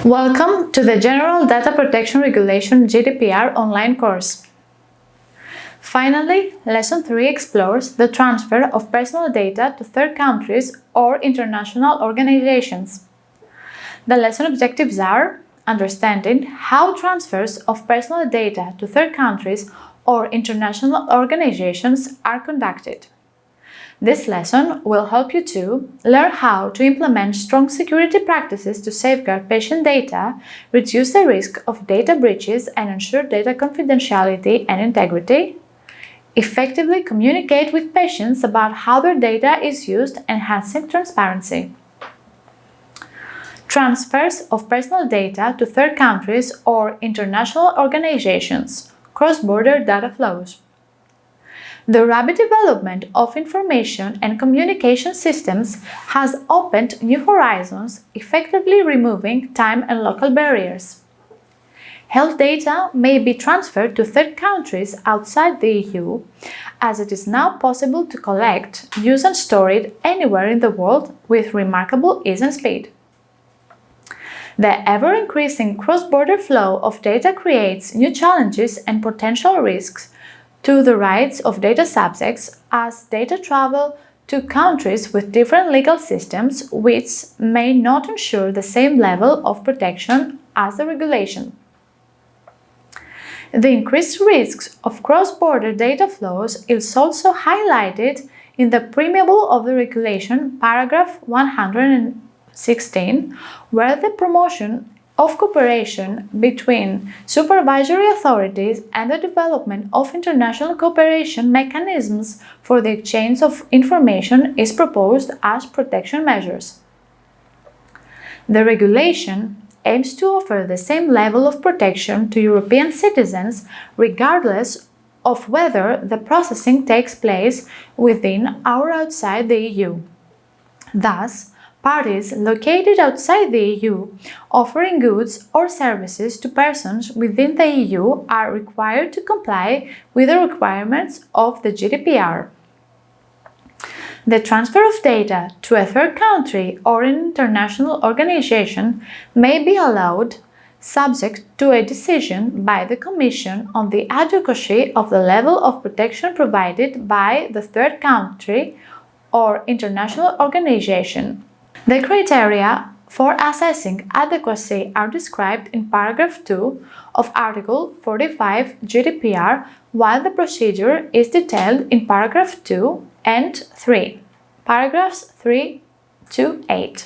Welcome to the General Data Protection Regulation GDPR online course. Finally, Lesson 3 explores the transfer of personal data to third countries or international organizations. The lesson objectives are understanding how transfers of personal data to third countries or international organizations are conducted. This lesson will help you to learn how to implement strong security practices to safeguard patient data, reduce the risk of data breaches and ensure data confidentiality and integrity, effectively communicate with patients about how their data is used, enhancing transparency. Transfers of personal data to third countries or international organizations, cross-border data flows. The rapid development of information and communication systems has opened new horizons, effectively removing time and local barriers. Health data may be transferred to third countries outside the EU, as it is now possible to collect, use and store it anywhere in the world with remarkable ease and speed. The ever-increasing cross-border flow of data creates new challenges and potential risks to the rights of data subjects as data travel to countries with different legal systems which may not ensure the same level of protection as the regulation. The increased risks of cross-border data flows is also highlighted in the preamble of the regulation, paragraph 116, where the promotion of cooperation between supervisory authorities and the development of international cooperation mechanisms for the exchange of information is proposed as protection measures. The regulation aims to offer the same level of protection to European citizens regardless of whether the processing takes place within or outside the EU. Thus, parties located outside the EU offering goods or services to persons within the EU are required to comply with the requirements of the GDPR. The transfer of data to a third country or an international organization may be allowed subject to a decision by the Commission on the adequacy of the level of protection provided by the third country or international organization. The criteria for assessing adequacy are described in paragraph 2 of Article 45 GDPR, while the procedure is detailed in paragraph 2 and 3, paragraphs 3 to 8.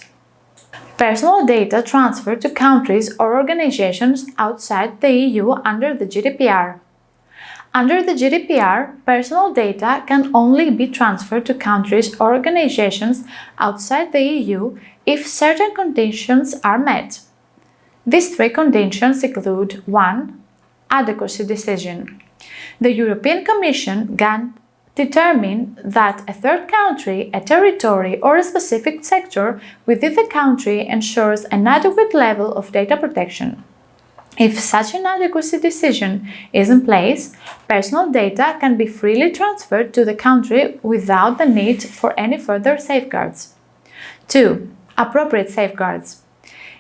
Personal data transferred to countries or organizations outside the EU under the GDPR. Under the GDPR, personal data can only be transferred to countries or organizations outside the EU if certain conditions are met. These three conditions include 1. Adequacy decision. The European Commission can determine that a third country, a territory, or a specific sector within the country ensures an adequate level of data protection. If such an adequacy decision is in place, personal data can be freely transferred to the country without the need for any further safeguards. 2. Appropriate safeguards.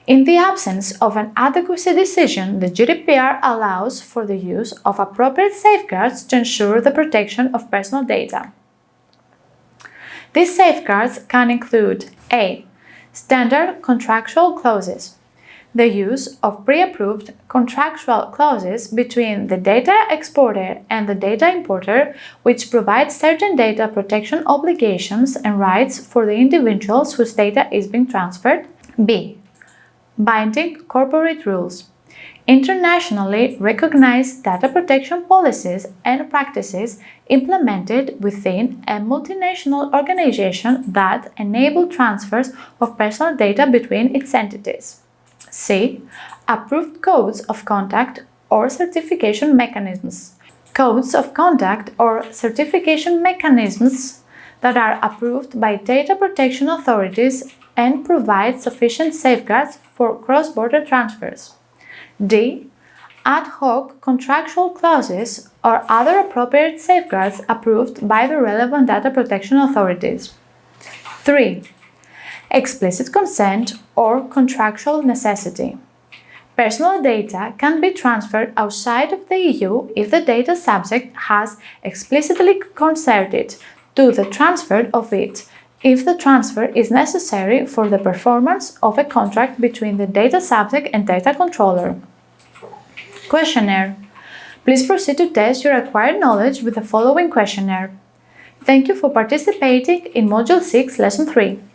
In the absence of an adequacy decision, the GDPR allows for the use of appropriate safeguards to ensure the protection of personal data. These safeguards can include a. Standard contractual clauses. The use of pre-approved contractual clauses between the data exporter and the data importer, which provide certain data protection obligations and rights for the individuals whose data is being transferred. B. Binding corporate rules. Internationally recognized data protection policies and practices implemented within a multinational organization that enable transfers of personal data between its entities. C. Approved codes of conduct or certification mechanisms. Codes of conduct or certification mechanisms that are approved by data protection authorities and provide sufficient safeguards for cross-border transfers. D. Ad hoc contractual clauses or other appropriate safeguards approved by the relevant data protection authorities. 3. Explicit consent or contractual necessity. Personal data can be transferred outside of the EU if the data subject has explicitly consented to the transfer of it, if the transfer is necessary for the performance of a contract between the data subject and data controller. Questionnaire. Please proceed to test your acquired knowledge with the following questionnaire. Thank you for participating in Module 6, Lesson 3.